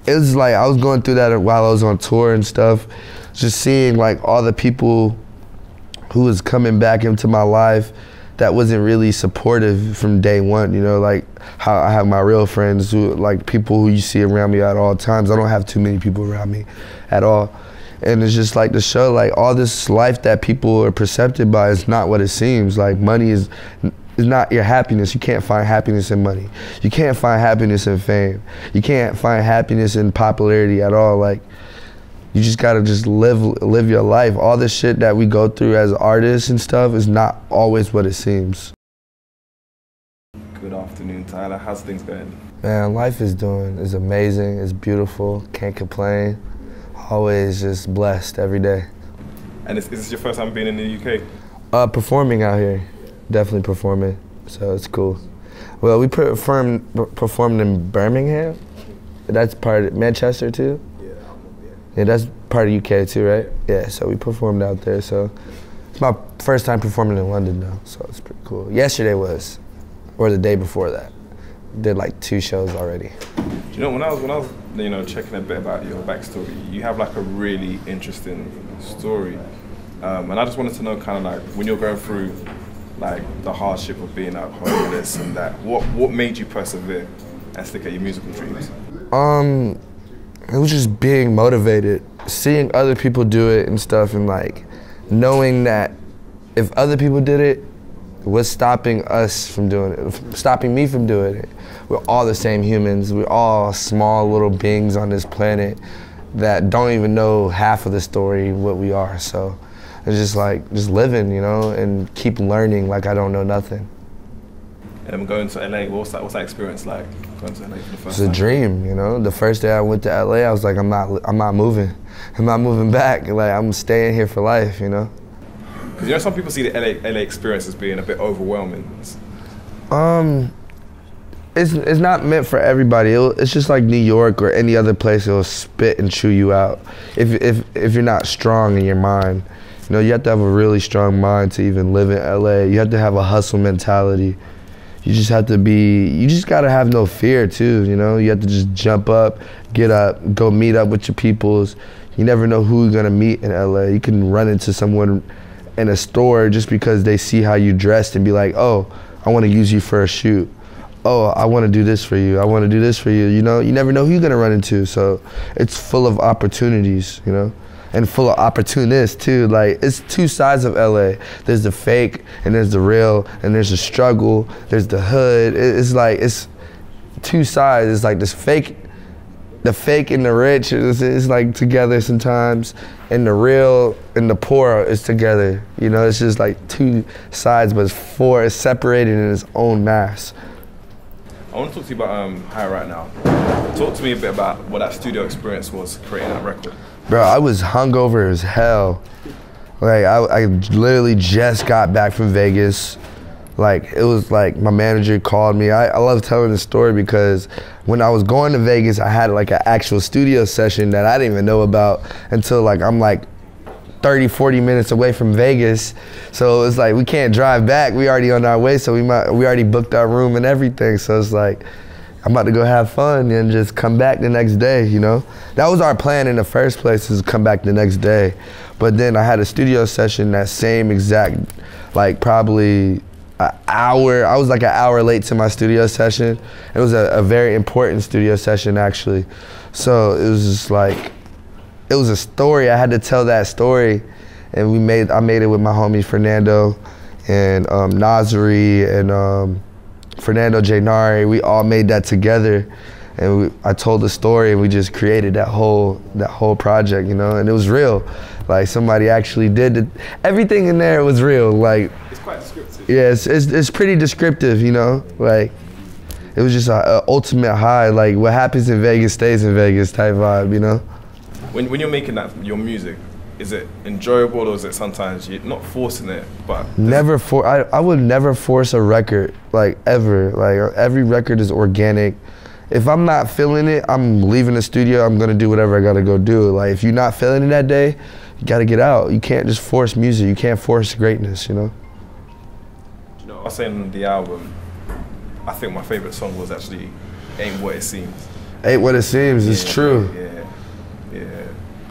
it was like I was going through that while I was on tour and stuff, just seeing like all the people who was coming back into my life that wasn't really supportive from day one, you know, like how I have my real friends who, like people who you see around me at all times. I don't have too many people around me at all. And it's just like to show like all this life that people are percepted by is not what it seems. Like money is not your happiness. You can't find happiness in money. You can't find happiness in fame. You can't find happiness in popularity at all. Like, you just gotta just live your life. All the shit that we go through as artists and stuff is not always what it seems. Good afternoon, Tyler. How's things going? Man, life is amazing. It's beautiful. Can't complain. Always just blessed every day. And is this your first time being in the UK? Performing out here. Definitely performing. So it's cool. Well, we performed in Birmingham. That's part of Manchester too. Yeah, that's part of UK too, right? Yeah, so we performed out there. So it's my first time performing in London though, so it's pretty cool. Yesterday was, or the day before that. Did like 2 shows already. You know, when I was you know, checking a bit about your backstory, you have like a really interesting story. And I just wanted to know kind of like when you're going through like the hardship of being out homeless and that, what made you persevere and stick at your musical dreams? It was just being motivated, seeing other people do it and stuff, and like knowing that if other people did it, what's stopping us from doing it, stopping me from doing it? We're all the same humans. We're all small little beings on this planet that don't even know half of the story what we are. So it's just like, just living, you know, and keep learning like I don't know nothing. And I'm going to LA, what's that experience like, going to LA for the first time? It's a dream, you know. The first day I went to LA, I was like, I'm not moving. I'm not moving back. Like, I'm staying here for life, you know. Because you know, some people see the LA experience as being a bit overwhelming. It's not meant for everybody. It's just like New York or any other place. It'll spit and chew you out if you're not strong in your mind. You know, you have to have a really strong mind to even live in LA. You have to have a hustle mentality. You just have to you just gotta have no fear too, you know? You have to just jump up, get up, go meet up with your peoples. You never know who you're gonna meet in LA. You can run into someone in a store just because they see how you dressed and be like, oh, I wanna use you for a shoot. Oh, I wanna do this for you. I wanna do this for you, you know? You never know who you're gonna run into, so it's full of opportunities, you know? And full of opportunists too. Like, it's 2 sides of LA. There's the fake and there's the real, and there's the struggle, there's the hood. It's like, it's 2 sides. It's like this fake, the fake and the rich is like together sometimes, and the real and the poor is together. You know, it's just like 2 sides, but it's separated in its own mass. I want to talk to you about High Right Now. Talk to me a bit about what that studio experience was creating that record. Bro, I was hungover as hell. Like, I literally just got back from Vegas. Like, it was like my manager called me. I love telling this story because when I was going to Vegas, I had like an actual studio session that I didn't even know about until like I'm like 30, 40 minutes away from Vegas. So it's like, we can't drive back. We already on our way, so we already booked our room and everything. So it's like, I'm about to go have fun and just come back the next day, you know? That was our plan in the first place, is to come back the next day. But then I had a studio session that same exact, like probably an hour. I was like an hour late to my studio session. It was a very important studio session actually. So it was just like, it was a story. I had to tell that story. And I made it with my homies Fernando and Nazari and Fernando Jainari. We all made that together, and I told the story, and we just created that whole project, you know. And it was real, like somebody actually did it. Everything in there was real. Like, it's quite descriptive. Yeah, it's pretty descriptive, you know. Like, it was just an ultimate high. Like, what happens in Vegas stays in Vegas type vibe, you know. When you're making your music, is it enjoyable, or is it sometimes you're not forcing it, but? I would never force a record, like ever. Like, every record is organic. If I'm not feeling it, I'm leaving the studio, I'm gonna do whatever I gotta go do. Like, if you're not feeling it that day, you gotta get out. You can't just force music, you can't force greatness, you know? You know, I was saying on the album, I think my favorite song was actually Ain't What It Seems. Ain't what it seems. It's true. Yeah.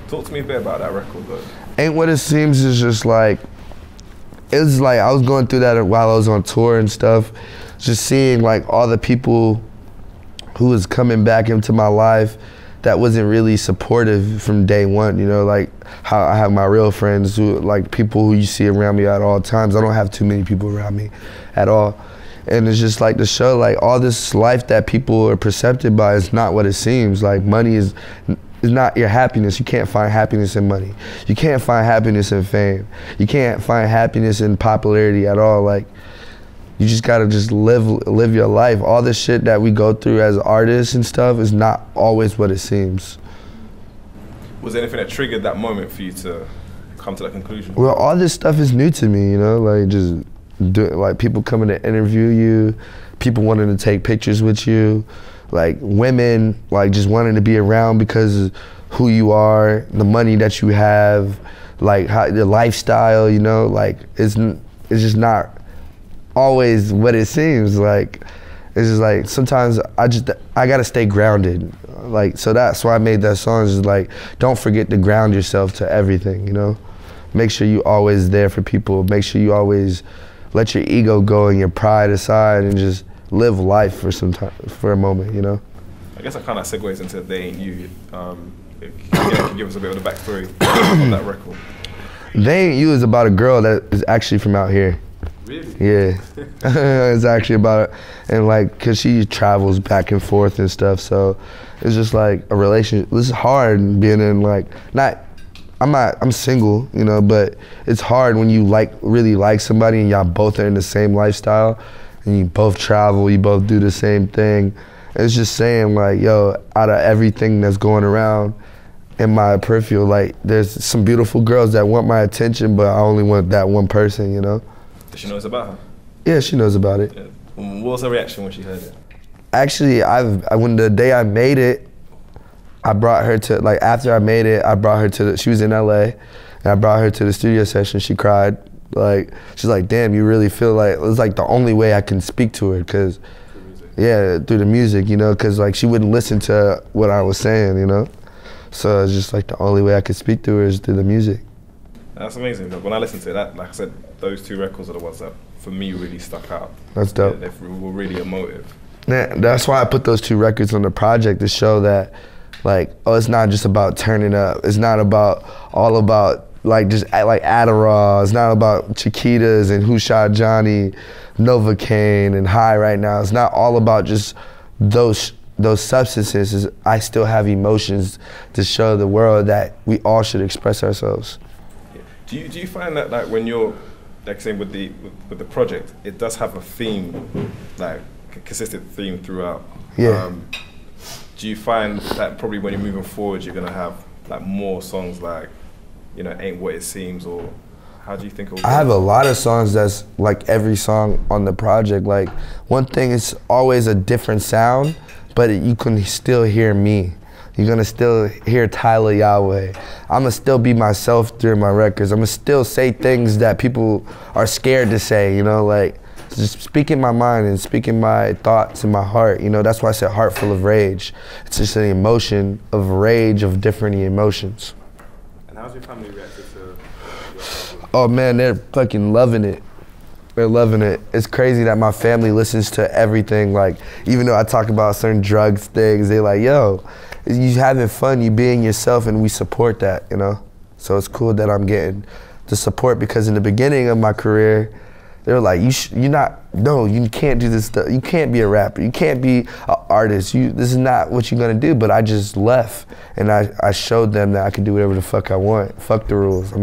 Talk to me a bit about that record, though. Ain't what it seems is just like, it's like I was going through that while I was on tour and stuff, just seeing like all the people who was coming back into my life that wasn't really supportive from day one, you know, like how I have my real friends who, like people who you see around me at all times. I don't have too many people around me at all. And it's just like to show like all this life that people are perceptive by is not what it seems. Like money is not your happiness. You can't find happiness in money. You can't find happiness in fame. You can't find happiness in popularity at all. Like, you just gotta just live your life. All the shit that we go through as artists and stuff is not always what it seems. Was there anything that triggered that moment for you to come to that conclusion? Well, all this stuff is new to me, you know, like just like people coming to interview you, people wanting to take pictures with you, like women like just wanting to be around because of who you are, the money that you have, like how the lifestyle, you know, like it's just not always what it seems. Like it's just like sometimes I gotta stay grounded, like, so that's why I made that song. Is like, don't forget to ground yourself to everything, you know. Make sure you always there for people. Make sure you always let your ego go and your pride aside and just live life for some time, for a moment, you know. I guess that kind of segues into They Ain't You. Can you give us a bit of the backstory of that record? They Ain't You is about a girl that is actually from out here. Really? Yeah. It's actually about, and like, cause she travels back and forth and stuff, so it's just like a relationship. This is hard being in like, I'm single, you know, but it's hard when you really like somebody and y'all both are in the same lifestyle and you both travel, you both do the same thing. It's just saying like, yo, out of everything that's going around in my peripheral, like there's some beautiful girls that want my attention, but I only want that one person, you know? Does she know about her? Yeah, she knows about it. Yeah. What was her reaction when she heard it? Actually, when the day I made it, I brought her to, like after I made it, I brought her to, she was in LA, and I brought her to the studio session. She cried. Like, she's like, damn, you really feel like, it was like the only way I can speak to her, cause, yeah, through the music, you know, cause like she wouldn't listen to what I was saying, you know? So it's just like the only way I could speak to her is through the music. That's amazing. When I listened to that, like I said, those two records are the ones that, for me, really stuck out. That's dope. They were really emotive. Yeah, that's why I put those two records on the project, to show that, like, oh, it's not just about turning up. It's not all about like just like Adderall. It's not about Chiquitas and Who Shot Johnny, Novocaine and High right now. It's not all about just those substances. I still have emotions to show the world that we all should express ourselves. Do you find that like when you're like saying with the project, it does have a theme, like a consistent theme throughout? Yeah. Do you find that probably when you're moving forward, you're gonna have like more songs like, you know, Ain't What It Seems, or how do you think it'll go? I have a lot of songs that's like every song on the project. Like one thing is always a different sound, but you can still hear me. You're gonna still hear Tyla Yaweh. I'm gonna still be myself during my records. I'm gonna still say things that people are scared to say, you know, like just speaking my mind and speaking my thoughts in my heart, you know. That's why I said heart full of rage. It's just an emotion of rage of different emotions. And how's your family reacted to your album? Oh man, they're fucking loving it. They're loving it. It's crazy that my family listens to everything. Like, even though I talk about certain drugs things, they're like, yo, you having fun, you being yourself, and we support that, you know? So it's cool that I'm getting the support, because in the beginning of my career, they were like, no, you can't do this stuff. You can't be a rapper. You can't be an artist. This is not what you're gonna do. But I just left, and I showed them that I can do whatever the fuck I want. Fuck the rules. I'm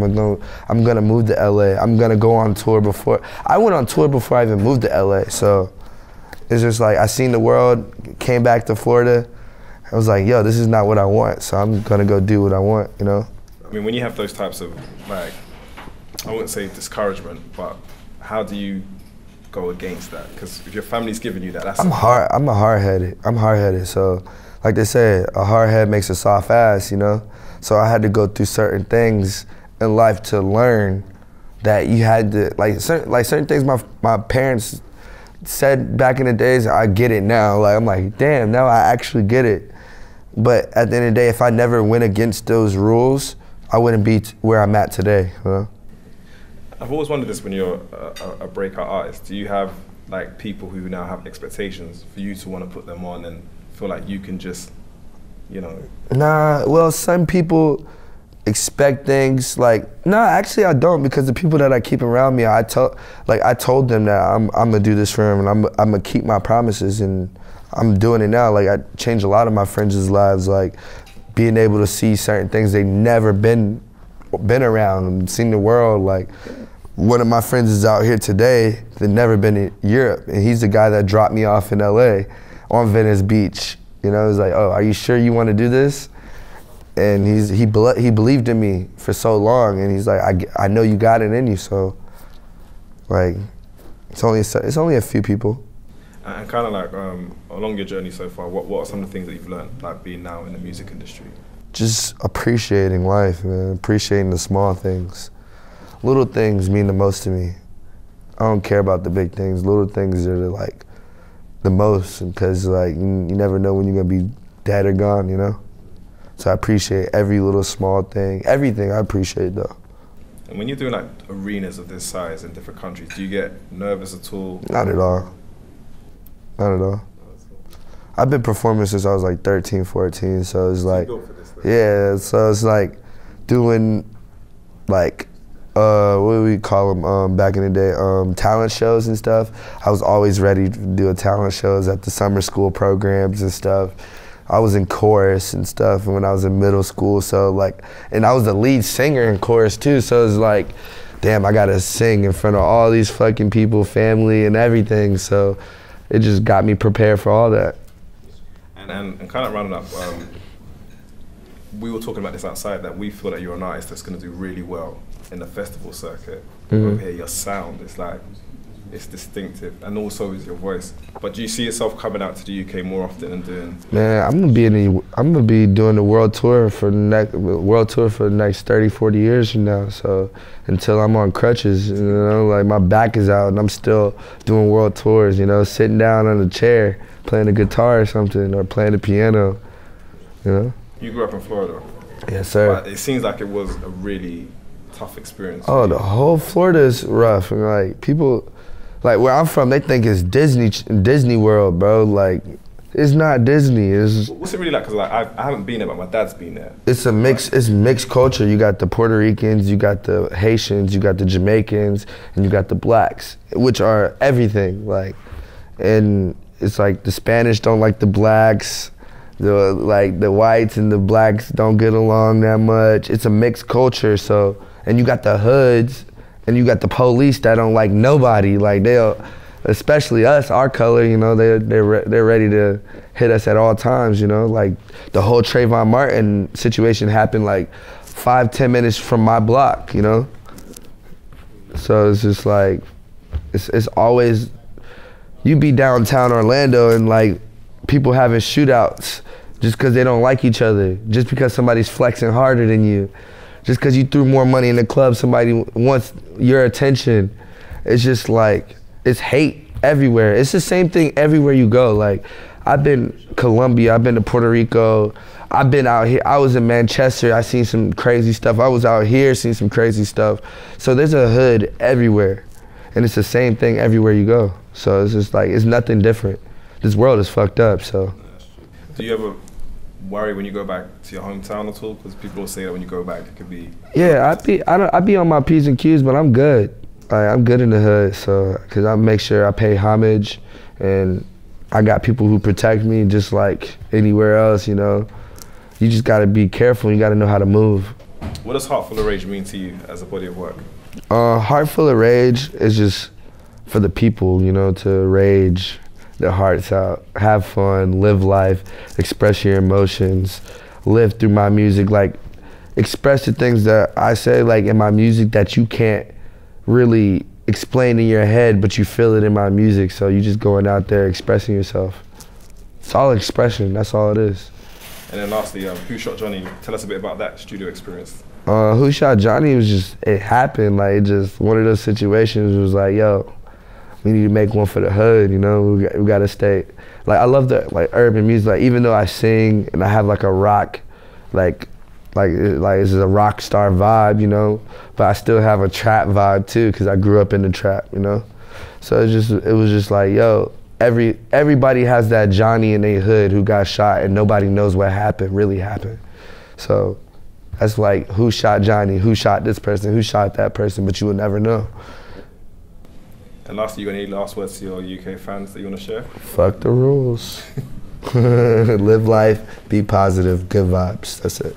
gonna move to LA. I'm gonna go on tour before. I went on tour before I even moved to LA. So it's just like, I seen the world, came back to Florida. I was like, yo, this is not what I want. So I'm gonna go do what I want, you know? I mean, when you have those types of, like, I wouldn't say discouragement, but how do you go against that? Because if your family's giving you that, that's... I'm hard-headed. So, like they say, a hard head makes a soft ass, you know? So I had to go through certain things in life to learn that you had to, like certain things my parents said back in the days, I get it now. Like, I'm like, damn, now I actually get it. But at the end of the day, if I never went against those rules, I wouldn't be where I'm at today, you know? I've always wondered this when you're a breakout artist. Do you have like people who now have expectations for you to want to put them on and feel like you can just, you know? Nah, well, some people expect things like, nah, actually I don't, because the people that I keep around me, I told them that I'm gonna do this for them, and I'm gonna keep my promises, and I'm doing it now. Like, I changed a lot of my friends' lives, like being able to see certain things they never been around and seen the world. Like, one of my friends is out here today that never been in Europe, and he's the guy that dropped me off in LA on Venice Beach. You know, he's like, oh, are you sure you want to do this? And he believed in me for so long, and he's like, I know you got it in you, so like, it's only a few people. And kind of like along your journey so far, what are some of the things that you've learned, like being now in the music industry? Just appreciating life, man. Appreciating the small things. Little things mean the most to me. I don't care about the big things. Little things are like the most, because like you never know when you're gonna be dead or gone, you know? So I appreciate every little small thing. Everything I appreciate though. And when you're doing like arenas of this size in different countries, do you get nervous at all? Not at all. Not at all. I've been performing since I was like 13, 14, so it's like, yeah, so it's like doing like, what do we call them back in the day, talent shows and stuff. I was always ready to do talent shows at the summer school programs and stuff. I was in chorus and stuff when I was in middle school, so like, and I was the lead singer in chorus too, so it's like, damn, I gotta sing in front of all these fucking people, family and everything, so it just got me prepared for all that. And kind of rounding up, we were talking about this outside, that we feel that you're an artist that's gonna do really well in the festival circuit. Over here, your sound is like, it's distinctive, and also is your voice. But do you see yourself coming out to the UK more often and doing? Man, I'm gonna be doing the world tour for the next 30, 40 years from now. So until I'm on crutches, you know, like my back is out and I'm still doing world tours, you know, sitting down on a chair, playing a guitar or something, or playing the piano, you know. You grew up in Florida. Yes, sir. But it seems like it was a really tough experience. Oh, the whole Florida is rough, and like people, like where I'm from, they think it's Disney World, bro. Like, it's not Disney. What's it really like? Cause like I haven't been there, but my dad's been there. It's a mix. It's mixed culture. You got the Puerto Ricans, you got the Haitians, you got the Jamaicans, and you got the blacks, which are everything. Like, and it's like the Spanish don't like the blacks. The whites and the blacks don't get along that much. It's a mixed culture. So, and you got the hoods, and you got the police that don't like nobody. Like, they'll, especially us, our color, you know, they're ready to hit us at all times, you know. Like, the whole Trayvon Martin situation happened like 5-10 minutes from my block, you know. So it's just like, it's always, you be downtown Orlando and like people having shootouts just because they don't like each other, just because somebody's flexing harder than you, just because you threw more money in the club, somebody wants your attention. It's just like, it's hate everywhere. It's the same thing everywhere you go. Like, I've been Colombia, I've been to Puerto Rico, I've been out here, I was in Manchester, I seen some crazy stuff. I was out here, seen some crazy stuff. So there's a hood everywhere, and it's the same thing everywhere you go. So it's just like, it's nothing different. This world is fucked up, so. Do you ever worry when you go back to your hometown at all? Because people will say that when you go back, it could be. Yeah, I be on my P's and Q's, but I'm good. I'm good in the hood, so, cause I make sure I pay homage, and I got people who protect me just like anywhere else, you know. You just gotta be careful, you gotta know how to move. What does Heart Full of Rage mean to you as a body of work? Heart Full of Rage is just for the people, you know, to rage their hearts out, have fun, live life, express your emotions, live through my music, like express the things that I say like in my music that you can't really explain in your head, but you feel it in my music, so you just going out there expressing yourself. It's all expression, that's all it is. And then lastly, Who Shot Johnny? Tell us a bit about that studio experience. Who Shot Johnny was just, it happened, like, it just, one of those situations was like, yo, we need to make one for the hood, you know? We gotta stay, like, I love the, like, urban music. Like, even though I sing and I have, like, a rock, like it's a rock star vibe, you know? But I still have a trap vibe, too, because I grew up in the trap, you know? So it was just like, yo, everybody has that Johnny in their hood who got shot and nobody knows what really happened. So that's like, who shot Johnny, who shot this person, who shot that person, but you will never know. And lastly, you got any last words to your UK fans that you want to share? Fuck the rules. Live life, be positive, good vibes, that's it.